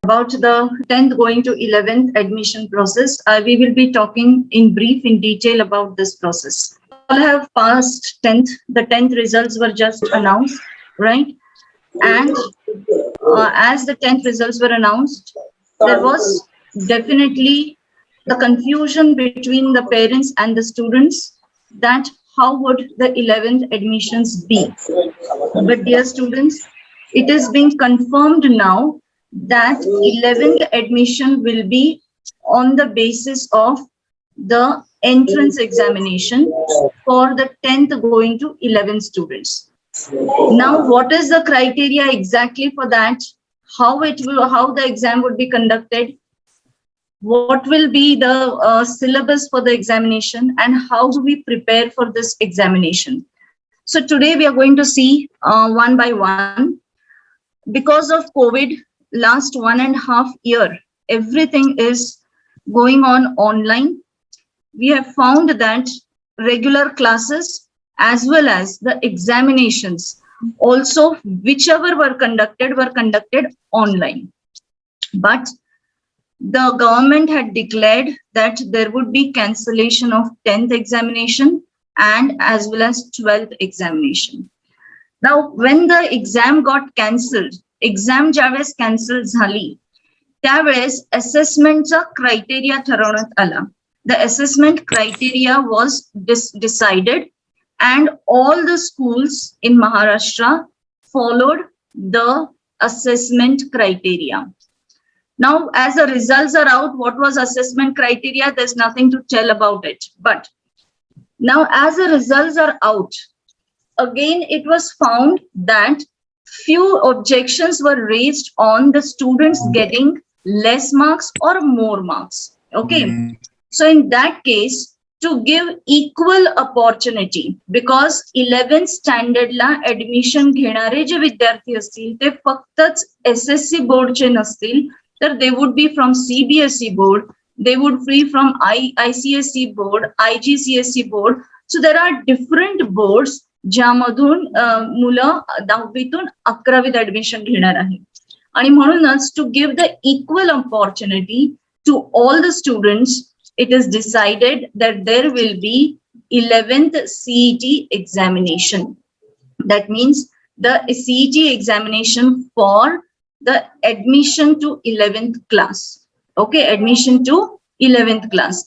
about the 10th going to 11th admission process. We will be talking in brief, in detail about this process. All have passed 10th. The 10th results were just announced, right? And as the 10th results were announced, there was definitely the confusion between the parents and the students that how would the 11th admissions be. But dear students, it is being confirmed now that 11th admission will be on the basis of the entrance examination for the 10th going to 11th students. Now, what is the criteria exactly for that? How the exam would be conducted? What will be the syllabus for the examination, and how do we prepare for this examination? So today we are going to see one by one. Because of COVID, last 1.5 years, everything is going on online. We have found that regular classes as well as the examinations also, whichever were conducted online. But the government had declared that there would be cancellation of 10th examination and as well as 12th examination. Now, when the exam got cancelled, exam ज्यावेळेस cancel झाली त्यावेळेस असेसमेंटचा criteria ठरवण्यात आला. The assessment criteria was decided, and all the schools in Maharashtra followed the assessment criteria. Now, as the results are out, what was assessment criteria? There's nothing to tell about it. But now, as the results are out, again, it was found that few objections were raised on the students getting less marks or more marks. Okay. So in that case, to give equal opportunity, because 11th standard La admission घेणारे जे विद्यार्थी असतील ते फक्तच SSC board चे नसतील, तर they would be from CBSE board, they would be from ICSE board, IGCSE board. So there are different boards ज्यामधून मुलं 10वीतून 11वीत admission घेणार आहे. आणि म्हणूनच to give the equal opportunity to all the students, it is decided that there will be 11th CET examination. That means the CET examination for the admission to 11th class. Okay, admission to 11th class.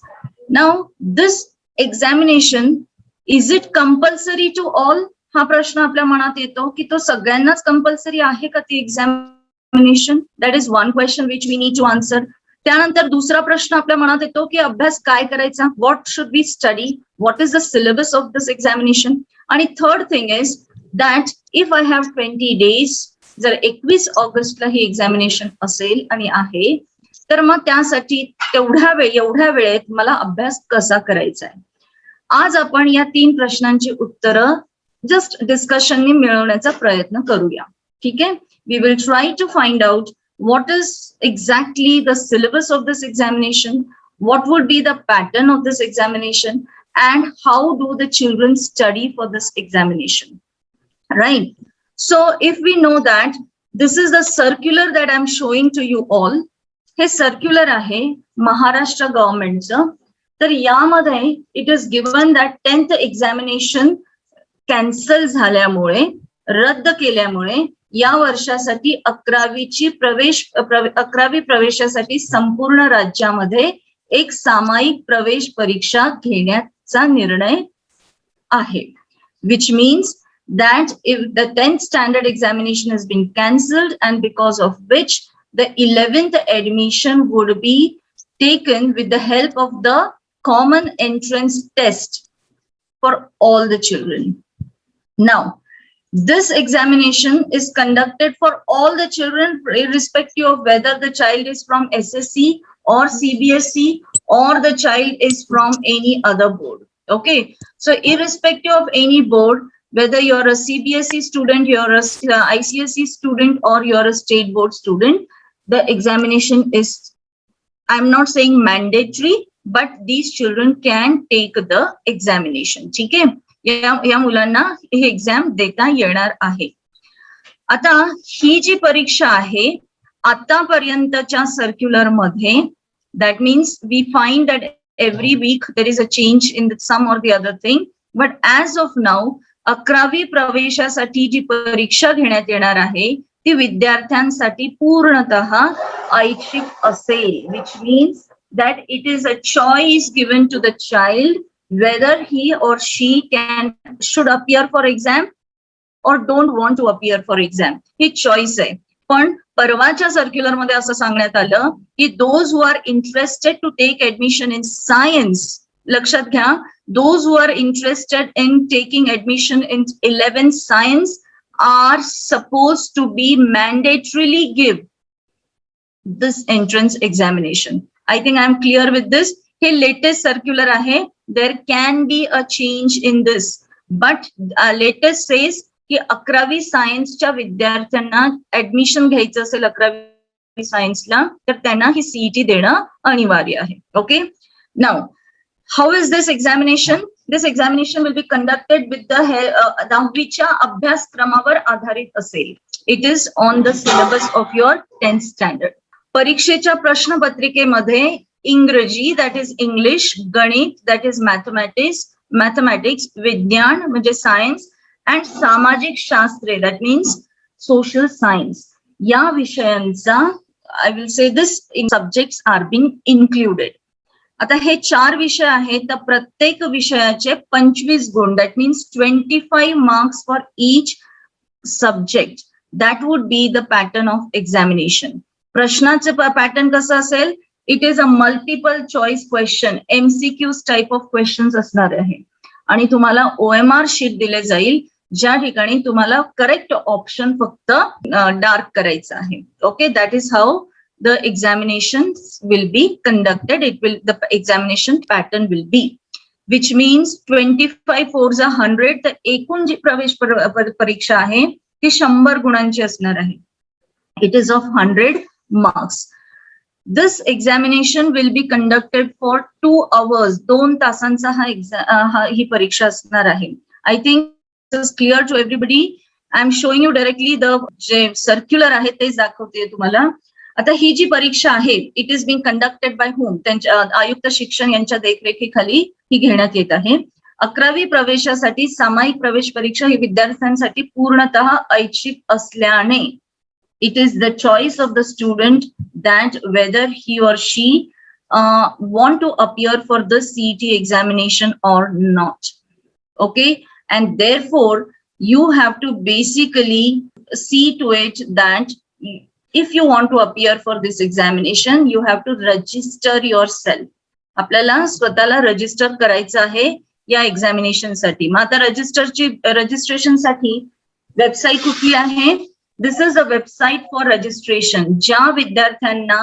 Now, this examination, is it compulsory to all? हा प्रश्न आपल्या मनात येतो की तो सगळ्यांनाच compulsory आहे का ती examination? That is one question which we need to answer. त्यानंतर दुसरा प्रश्न आपल्या मनात येतो की अभ्यास काय करायचा, what should be study, what is the syllabus of this examination. आणि third thing is that if I have 20 days, जर 21 ऑगस्टला ही एक्झामिनेशन असेल आणि आहे, तर मग त्यासाठी एवढ्या वेळेत मला अभ्यास कसा करायचा आहे. आज आपण या 3 प्रश्नांची उत्तरं जस्ट डिस्कशननी मिळवण्याचा प्रयत्न करूया. ठीक आहे. We will try to find out what is exactly the syllabus of this examination, what would be the pattern of this examination, and how do the children study for this examination, right? So if we know that this is the circular that I'm showing to you all, हे circular आहे महाराष्ट्र गव्हर्नमेंटचं. तर यामध्ये it is given that 10th examination cancel झाल्यामुळे, रद्द केल्यामुळे या वर्षासाठी 11वी प्रवेशासाठी संपूर्ण राज्यामध्ये एक सामायिक प्रवेश परीक्षा घेण्याचा निर्णय आहे. Which means that if the 10th standard examination has been cancelled, and because of which the 11th admission would be taken with the help of the common entrance test for all the children. Now, this examination is conducted for all the children, irrespective of whether the child is from SSC or CBSE or the child is from any other board. Okay, so irrespective of any board, whether you're a CBSE student, you're a ICSE student, or you're a state board student, the examination is, I'm not saying mandatory, but these children can take the examination. ठीक है. या मुलांना हे exam देता येणार आहे. आता ही जी परीक्षा आहे आतापर्यंतच्या सर्क्युलर मध्ये, that means we find that every week there is a change in some or the other thing, but as of now 11वी प्रवेशासाठी जी परीक्षा घेण्यात येणार आहे ती विद्यार्थ्यांसाठी पूर्णतः ऐच्छिक असेल, which means that it is a choice given to the child whether he or she should appear for exam or don't want to appear for exam. ही चॉईस आहे. पण परवाच्या सर्क्युलर मध्ये असं सांगण्यात आलं की those who are interested to take admission in science, लक्षात घ्या, those who are interested in taking admission in 11th science are suppose to be mandatorily give this entrance examination. I think I am clear with this. हे latest circular आहे. There can be a change in this, but latest says की 11वी सायन्सच्या विद्यार्थ्यांना admission घ्यायचं असेल 11वी सायन्सला तर त्यांना ही CET देणं अनिवार्य आहे. Okay, now how is this examination? This examination will be conducted with the 10वीच्या अभ्यासक्रमावर आधारित असेल. It is on the syllabus of your 10th standard. परीक्षेच्या प्रश्नपत्रिकेमध्ये इंग्रजी दॅट इज इंग्लिश, गणित दॅट इज मॅथमॅटिक्स, विज्ञान म्हणजे सायन्स and सामाजिक शास्त्रे that means social science या विषयांचा I will say this in subjects are being included. आता हे 4 विषय आहेत तर प्रत्येक विषयाचे 25 गुण, that means 25 marks for each subject. That would be the pattern of examination. प्रश्नाचे पॅटर्न कसं असेल? It is a multiple choice question, MCQs type of questions असणार आहे आणि तुम्हाला OMR शीट दिले जाईल ज्या ठिकाणी तुम्हाला करेक्ट ऑप्शन फक्त डार्क करायचं आहे. Okay, that is how the examination will be conducted. The examination pattern will be, which means 25 4 100. तर एकूण जी प्रवेश परीक्षा आहे ती 100 गुणांची असणार आहे. It is of 100 marks. This examination will be conducted for 2 hours. 2 तासांचा ही परीक्षा असणार आहे. I think is clear to everybody. I am showing you directly the J circular आहे तेच दाखवते तुम्हाला. आता ही जी परीक्षा आहे it is being conducted by home, त्यांच्या आयुक्त शिक्षण यांच्या देखरेखीखाली ही घेण्यात येत आहे. 11वी प्रवेशासाठी सामायिक प्रवेश परीक्षा ही विद्यार्थ्यांसाठी पूर्णतः ऐच्छिक असल्याने it is the choice of the student that weather ही और she want to appear for the CET examination or not. Okay, and therefore you have to basically see to it that if you want to appear for this examination you have to register yourself. आपल्याला स्वतःला register करायचं आहे या examination साठी. मग आता registration साठी website कुठली आहे? This is a website for registration. ज्या विद्यार्थ्यांना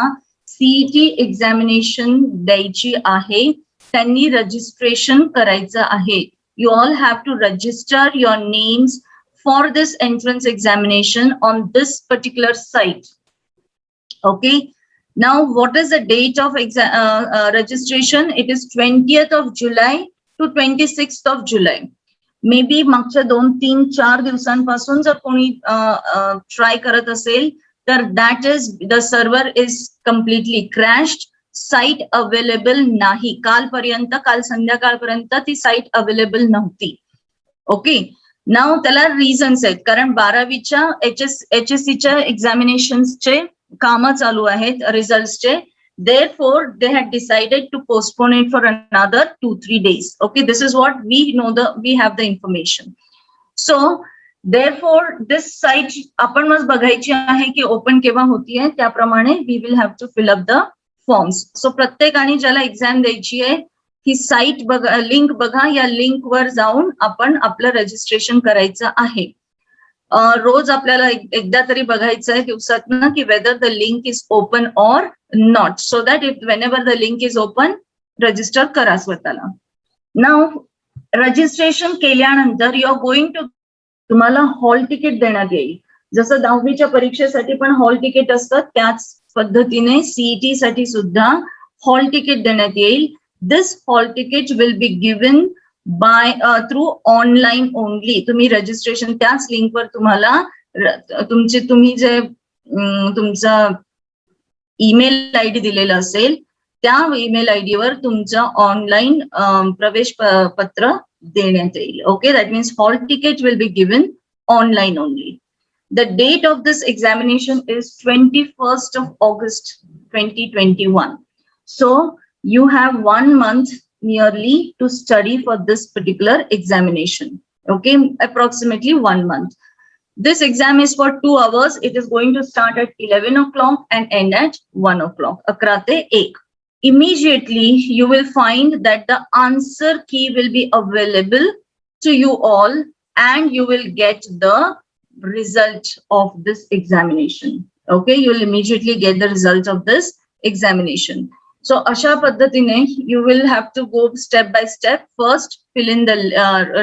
सीईटी एक्झामिनेशन द्यायची आहे त्यांनी रजिस्ट्रेशन करायचं आहे. You all have to register your names for this entrance examination on this particular site. Okay. Now, what is the date of registration? It is 20th of July to 26th of July. Maybe मागच्या 2-3-4 दिवसांपासून जर कोणी try करत असेल तर that is the server is completely crashed. Site available नाही. काल संध्याकाळपर्यंत ती साईट अवेलेबल नव्हती. ओके, नाव त्याला रिझन्स आहेत कारण 12वीच्या HSCच्या एक्झामिनेशनचे कामं चालू आहेत रिझल्ट्सचे. Therefore, they had decided to postpone it for another 2-3 days. Okay, this is what we know. We have the information. So, therefore, this site आपण मग बघायची आहे की ओपन केव्हा होतीये. त्याप्रमाणे we will have to fill up the forms. So प्रत्येकाने ज्याला exam द्यायची आहे ही साईट बघा, लिंक बघा. या लिंक वर जाऊन आपण आपलं रजिस्ट्रेशन करायचं आहे. रोज आपल्याला एकदा तरी बघायचं आहे दिवसातनं की whether the link is open or not, so that if whenever the link is open register करा स्वतःला. नाउ रजिस्ट्रेशन केल्यानंतर यू आर गोइंग टू, तुम्हाला हॉल तिकीट देण्यात येईल. जसं 10वीच्या परीक्षेसाठी पण हॉल तिकीट असतात त्याच पद्धतीने सीईटी साठी सुद्धा हॉल तिकीट देण्यात येईल. This hall ticket will be given by through online only. तुम्ही रजिस्ट्रेशन त्याच लिंकवर तुम्हाला तुम्ही जे तुमचा ईमेल आयडी दिलेला असेल त्या ईमेल आयडी वर तुमचं ऑनलाईन प्रवेश पत्र देण्यात येईल. Okay, that means hall ticket will be given online only. The date of this examination is 21st of August 2021. So you have 1 month nearly to study for this particular examination. Okay, approximately 1 month. This exam is for 2 hours. It is going to start at 11 o'clock and end at 1 o'clock. 11 te 1. Immediately you will find that the answer key will be available to you all and you will get the result of this examination. Okay, you will immediately get the result of this examination. So asha paddhatine you will have to go step by step. First, fill in the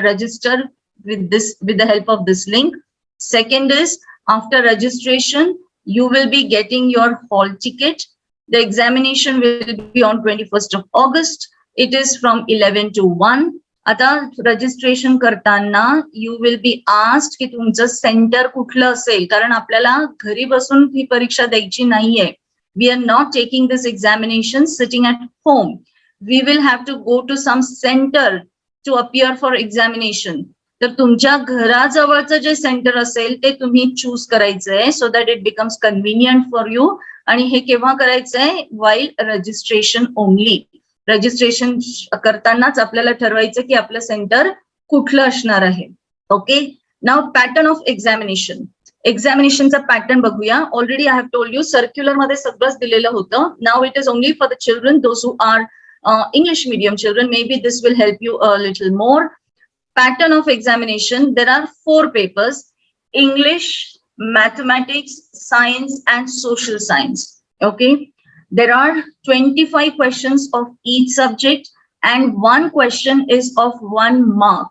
register with the help of this link. Second is, after registration you will be getting your hall ticket. The examination will be on 21st of August. It is from 11 to 1. आता registration करताना you will be asked की तुमचं centre कुठलं असेल, कारण आपल्याला घरी बसून ही परीक्षा द्यायची नाहीये. We are not taking this examination sitting at home. We will have to go to some centre to appear for examination. तर तुमच्या घराजवळचं जे सेंटर असेल ते तुम्ही चूज करायचंय so that it becomes convenient for you. आणि हे केव्हा करायचंय? वाईल रजिस्ट्रेशन ओनली. रजिस्ट्रेशन करतानाच आपल्याला ठरवायचं की आपलं सेंटर कुठलं असणार आहे. Okay, now pattern of examination. एक्झामिनेशनचा पॅटर्न बघूया. Already I have told you circular मध्ये सगळंच दिलेलं होतं. Now it is only for the children those who are English medium children. Maybe this will help you a little more. Pattern of examination, there are 4 papers: English, mathematics, science and social science. Okay, there are 25 questions of each subject and 1 question is of 1 mark.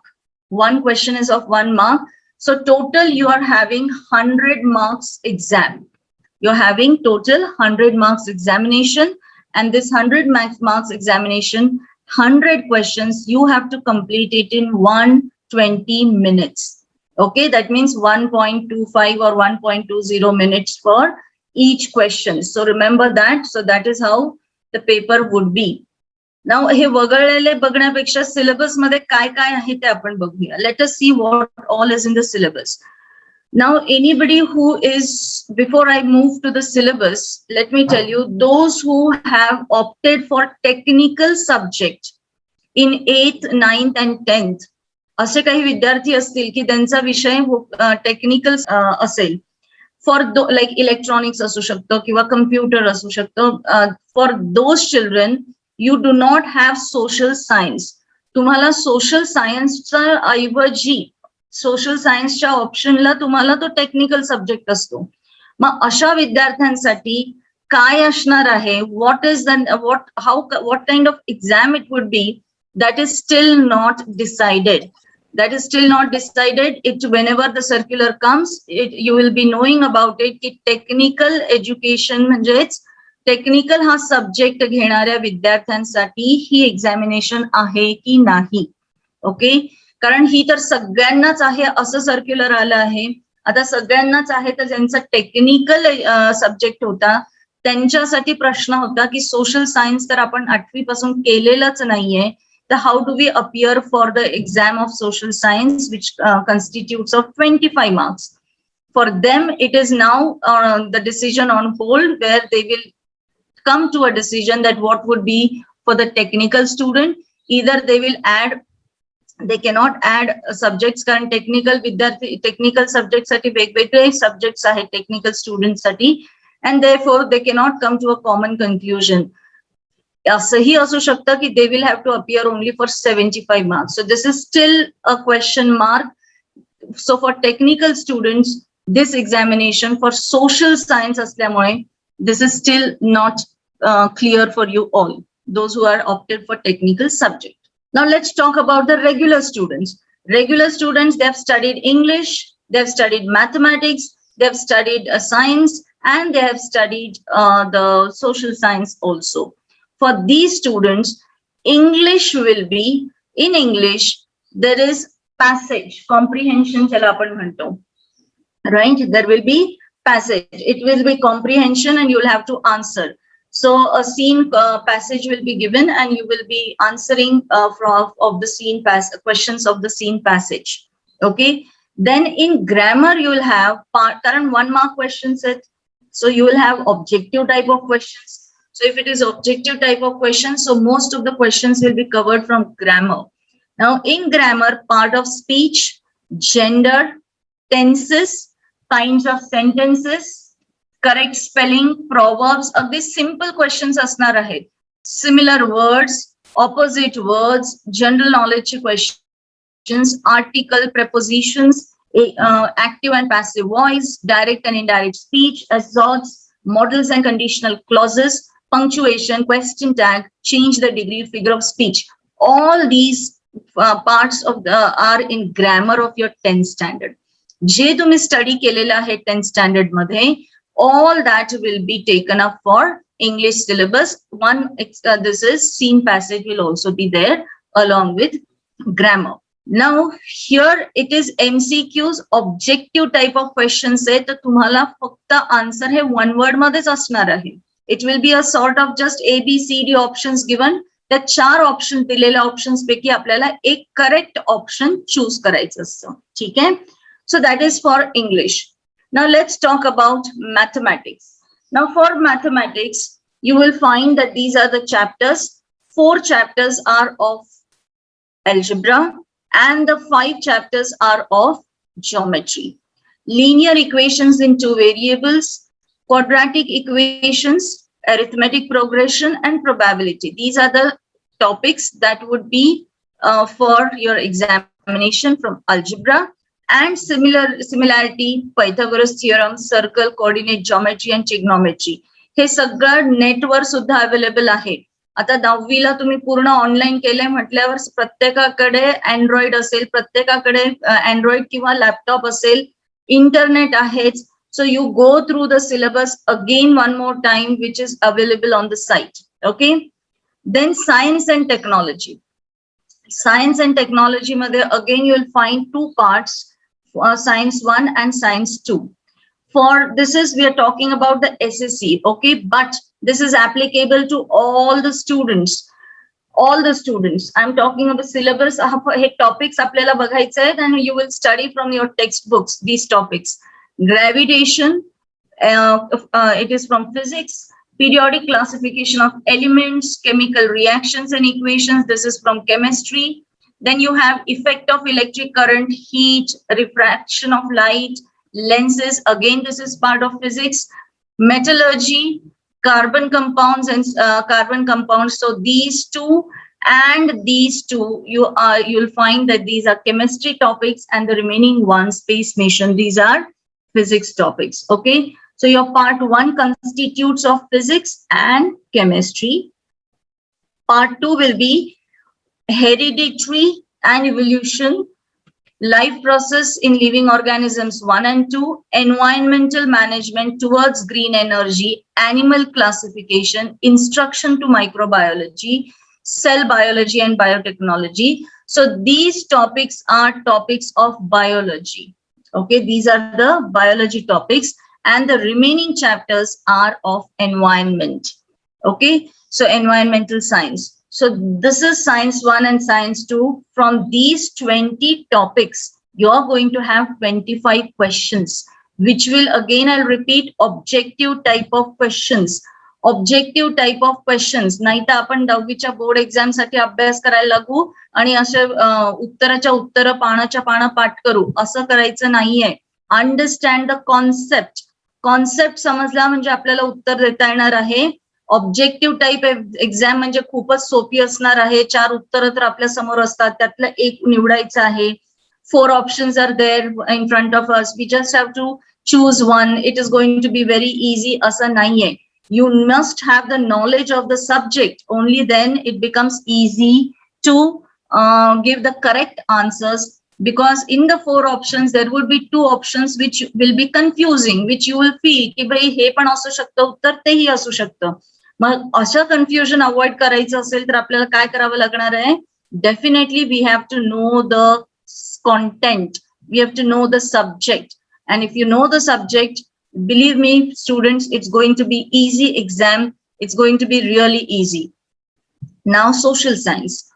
1 question is of 1 mark. So total you are having 100 marks exam. You're having total 100 marks examination, and this 100 marks examination, 100 questions, you have to complete it in 120 minutes. Okay, that means 1.25 or 1.20 minutes for each question. So remember that. So that is how the paper would be. Now हे वगळलेले बघण्यापेक्षा syllabus मध्ये काय काय आहे ते आपण बघूया. Let us see what all is in the syllabus. Now anybody who is, before I move to the syllabus, let me tell you, those who have opted for technical subject in 8th, 9th and 10th, असे काही विद्यार्थी असतील की त्यांचा विषय technical असेल, for like electronics असू शकतं किंवा कम्प्युटर असू शकतं. For those children you do not have social science. तुम्हाला सोशल सायन्सच्या ऐवजी सोशल सायन्सच्या ऑप्शनला तुम्हाला तो टेक्निकल सब्जेक्ट असतो. मग अशा विद्यार्थ्यांसाठी काय असणार आहे, what is the what kind of exam it would be, that is still not decided. That is still not decided. It, whenever the circular comes, you will be knowing about it. की technical education म्हणजेच technical हा subject घेणाऱ्या विद्यार्थ्यांसाठी ही examination आहे की नाही. Okay, कारण ही तर सगळ्यांनाच आहे असं सर्क्युलर आलं आहे. आता सगळ्यांनाच आहे तर ज्यांचा टेक्निकल सब्जेक्ट होता त्यांच्यासाठी प्रश्न होता की सोशल सायन्स तर आपण 8वी पासून केलेलंच नाहीये. How do we appear for the exam of social science, which constitutes of 25 marks? For them, it is now the decision on hold, where they will come to a decision that what would be for the technical student. Either they will add, they cannot add subjects, current technical subjects साठी वेगवेगळे subjects आहेत technical students साठी, and therefore they cannot come to a common conclusion. असंही असू शकतं की they will have to appear only for 75 marks. So this is still a question mark. So for technical students, this examination for social science असल्यामुळे this is still not clear for you all, those who are opted for technical subject. Now let's talk about the regular students. Regular students, they have studied English, they have studied mathematics, they have studied science, and they have studied the social science also. For these students, English will be, in English, there is passage, comprehension, right? There will be passage. It will be comprehension and you will have to answer. So a scene passage will be given and you will be answering of the scene questions of the scene passage. Okay. Then in grammar, you will have current 1 mark question set. So you will have objective type of questions. So if it is objective type of questions, so most of the questions will be covered from grammar. Now in grammar, part of speech, gender, tenses, kinds of sentences, correct spelling, proverbs, अगदी simple questions असणार आहेत. Similar words, opposite words, general knowledge questions, article, prepositions, active and passive voice, direct and indirect speech, assorts, models and conditional clauses, punctuation, question tag, change the degree, figure of speech. All these parts of are in grammar of your 10th standard. जे तुम्ही study केलेलं आहे 10th standard मध्ये, all that will be taken up for English syllabus. This is scene passage will also be there along with grammar. Now here it is MCQs, objective type of questions आहे, तर तुम्हाला फक्त answer हे 1 word मध्येच असणार आहे. It will be a sort of just A, B, C, D options given. त्या 4 option दिलेल्या options पैकी आपल्याला एक करेक्ट ऑप्शन चूज करायचं असतं. ठीक आहे. So that is for English. Now let's talk about mathematics. Now for mathematics, you will find that these are the chapters. 4 chapters are of algebra and the 5 chapters are of geometry. Linear equations in 2 variables, quadratic equations, arithmetic progression and probability. These are the topics that would be for your examination from algebra. And similarity, Pythagoras theorem, circle, coordinate geometry and trigonometry. हे सगळं नेटवर सुद्धा available आहे. आता 10वीला तुम्ही पूर्ण online केलंय म्हटल्यावर प्रत्येकाकडे अँड्रॉइड असेल, प्रत्येकाकडे अँड्रॉइड किंवा लॅपटॉप असेल, इंटरनेट आहेच. So you go through the syllabus again one more time, which is available on the site. Okay. Then science and technology. Science and technology मध्ये again you will find 2 parts. Science 1 and Science 2. For this is we are talking about the SSC, okay, but this is applicable to all the students. All the students. I'm talking about syllabus. Hey topics आपल्याला बघायचे आहेत and you will study from your textbooks these topics. Gravitation, it is from physics. Periodic classification of elements, chemical reactions and equations. This is from chemistry. Then you have effect of electric current, heat, refraction of light, lenses. Again, this is part of physics. Metallurgy, carbon compounds and carbon compounds. So these 2 and these 2, you'll find that these are chemistry topics, and the remaining one, space mission, these are physics topics. Okay. So your part 1 constitutes of physics and chemistry. Part 2 will be hereditary and evolution, life process in living organisms 1 and 2, environmental management towards green energy, animal classification, instruction to microbiology, cell biology and biotechnology. So these topics are topics of biology. Okay, these are the biology topics, and the remaining chapters are of environment. Okay, so environmental science. So this is Science 1 and Science 2. From these 20 topics, you are going to have 25 questions, which will again, I'll repeat, objective type of questions. Objective type of questions. नाही तर आपण 10वीच्या board exam साठी अभ्यास करायला लागू आणि असे उत्तराच्या उत्तर पानाच्या पाना पाठ करू, असं करायचं नाहीये. Understand the concept. कॉन्सेप्ट समजला म्हणजे आपल्याला उत्तर देता येणार आहे. ऑब्जेक्टिव्ह टाइप एक्झाम म्हणजे खूपच सोपी असणार आहे. 4 उत्तर तर आपल्या समोर असतात, त्यातलं एक निवडायचं आहे. 4 options are there in front of us. We just have to choose one. It is going to be very easy. असं नाहीये. You must have the knowledge of the subject. Only then it becomes easy to give the correct answers. Because in the 4 options, there would be 2 options which will be confusing, which you will feel की भाई हे पण असू शकतं उत्तर, तेही असू शकतं. मग अशा confusion avoid करायचं असेल तर आपल्याला काय करावं लागणार आहे? Definitely we have to know the content. We have to know the subject. And if you know the subject, Believe me, students, it's going to be easy exam. It's going to be really easy. Now, social science.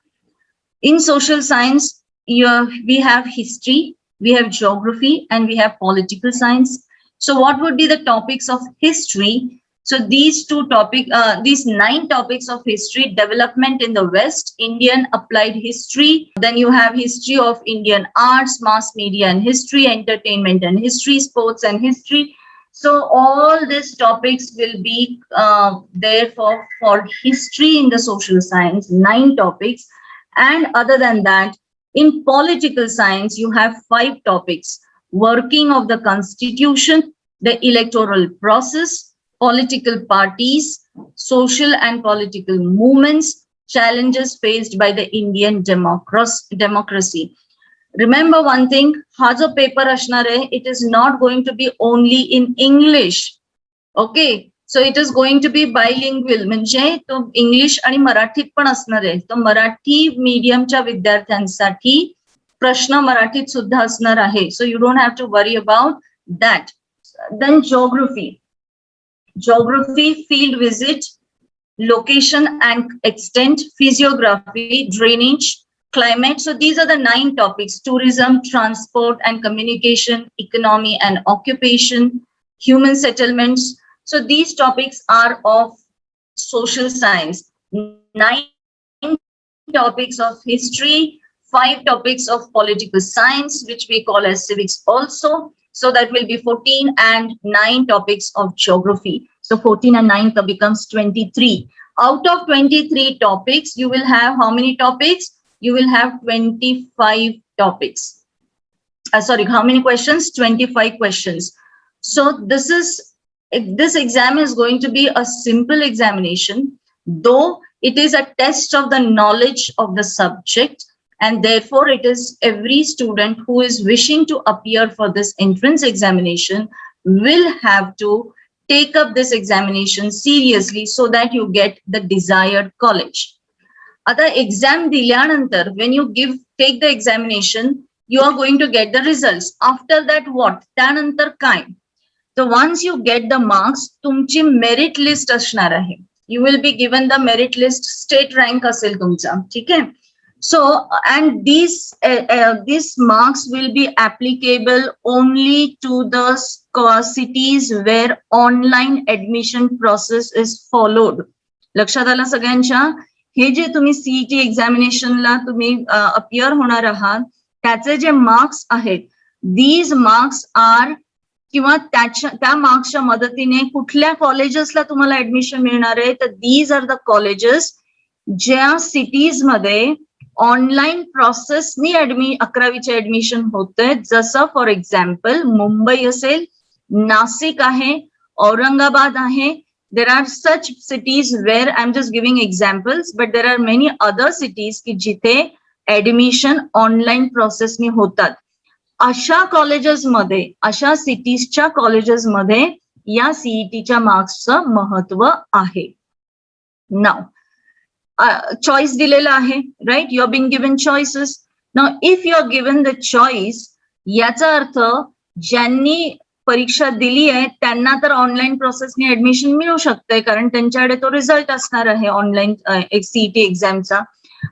In social science, we have history, we have geography, and we have political science. So what would be the topics of history? So these 9 topics of history: development in the West, Indian applied history. Then you have history of Indian arts, mass media and history, entertainment and history, sports and history. So all these topics will be there for history in the social science, 9 topics. And other than that, in political science, you have 5 topics: working of the constitution, the electoral process, political parties, social and political movements, challenges faced by the Indian democracy. Remember one thing, हा जो paper असणार आहे, it is not going to be only in English. Okay. So it is going to be bilingual, म्हणजे तो English आणि मराठीत पण असणार आहे. तो मराठी मीडियमच्या विद्यार्थ्यांसाठी प्रश्न मराठीत सुद्धा असणार आहे. So you don't have to worry about that. Then geography, field visit, location and extent, physiography, drainage, climate. So these are the 9 topics: tourism, transport and communication, economy and occupation, human settlements. So these topics are of social science. 9 topics of history, 5 topics of political science, which we call as civics also. So that will be 14, and 9 topics of geography. So 14 and 9 becomes 23. Out of 23 topics, you will have how many topics? You will have 25 topics. Sorry, how many questions? 25 questions. So this exam is going to be a simple examination, though it is a test of the knowledge of the subject, and therefore it is every student who is wishing to appear for this entrance examination will have to take up this examination seriously so that you get the desired college. आता exam दिल्यानंतर, when you take the examination, you are going to get the results. After that, what? त्यानंतर काय? So once you get the marks, तुमची merit list असणार आहे. You will be given the merit list, state rank असेल तुमचा, ठीक आहे? So, and these marks will be applicable only to the cities where online admission process is followed. लक्षात आलं सगळ्यांच्या? हे जे तुम्ही सीईटी एक्झामिनेशनला तुम्ही अपियर होणार आहात, त्याचे जे मार्क्स आहेत, these marks are किंवा त्या मार्क्सच्या मदतीने कुठल्या कॉलेजेसला तुम्हाला ऍडमिशन मिळणार आहे, तर दीज आर द कॉलेजेस ज्या सिटीज मध्ये ऑनलाईन प्रोसेसनी 11वीचे ऍडमिशन होतंय. जसं फॉर एक्झाम्पल मुंबई असेल, नाशिक आहे, औरंगाबाद आहे. There are such cities where I'm just giving examples, but there are many other cities की जिथे ऍडमिशन ऑनलाईन प्रोसेसनी होतात. अशा कॉलेजेसमध्ये, अशा सिटीजच्या कॉलेजेसमध्ये या सीईटीच्या मार्क्सचं महत्व आहे. नाउ चॉईस दिलेला आहे, right? You are being given choices. Now if you are given the choice, याचा अर्थ ज्यांनी परीक्षा दिली आहे त्यांना तर ऑनलाईन प्रोसेसने ऍडमिशन मिळू शकतंय, कारण त्यांच्याकडे तो रिझल्ट असणार आहे ऑनलाईन सीईटी एक्झामचा.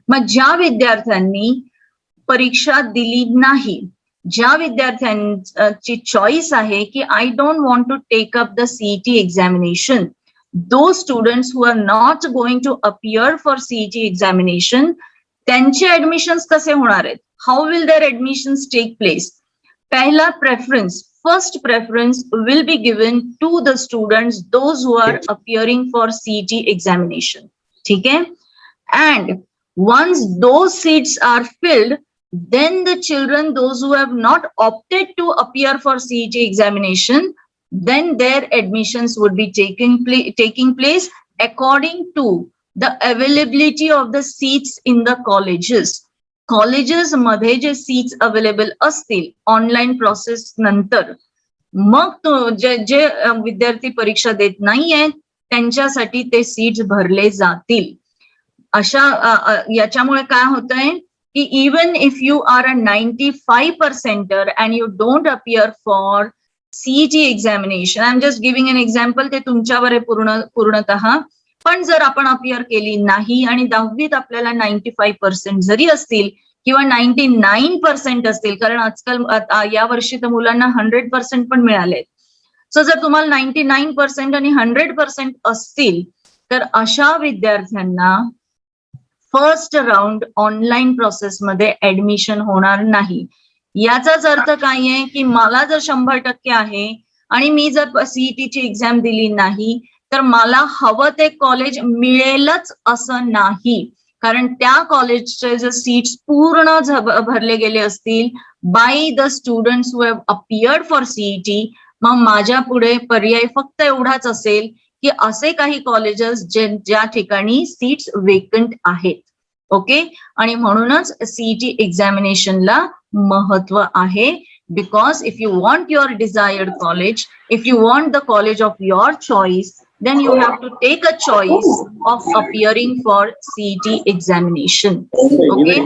मग ज्या विद्यार्थ्यांनी परीक्षा दिली नाही, ज्या विद्यार्थ्यांची चॉईस आहे की I don't want to take up the CET examination, those students who are not going to appear for CET examination, त्यांचे ऍडमिशन्स कसे होणार आहेत? How will their admissions take place? पहिला preference, first preference will be given to the students, those who are appearing for CET examination. ठीक है? And once those seats are filled, then the children, those who have not opted to appear for CET examination, then their admissions would be taking place according to the availability of the seats in the colleges. Colleges मध्ये जे seats available असतील online process नंतर, मग जे विद्यार्थी परीक्षा देत नाहीयेत त्यांच्यासाठी ते seats भरले जातील. अशा याच्यामुळे काय होतंय की even if you are a 95%er and you don't appear for CET examination, I am just giving an example, ते तुमच्यावर आहे पूर्णतः. पण जर आपण अपियर केली नाही आणि 10वीत आपल्याला 95% जरी असतील किंवा 99% असतील, कारण आजकाल या वर्षी तर मुलांना 100% पण मिळाले. सो जर तुम्हाला 99% आणि 100% असतील तर अशा विद्यार्थ्यांना फर्स्ट राऊंड ऑनलाईन प्रोसेसमध्ये ऍडमिशन होणार नाही. याचाच अर्थ काय आहे की मला जर 100% आहे आणि मी जर सीईटीची एक्झाम दिली नाही तर मला हवं ते कॉलेज मिळेलच असं नाही, कारण त्या कॉलेजचे जे सीट्स पूर्ण भरले गेले असतील by the students who have appeared for CET. मग माझ्या पुढे पर्याय फक्त एवढाच असेल की असे काही कॉलेजेस ज्या ठिकाणी सीट्स वेकंट आहेत. ओके, आणि म्हणूनच सीईटी एक्झामिनेशनला महत्व आहे. Because if you want your desired college, if you want the college of your choice, then you have to take a choice of appearing for CET examination. Okay.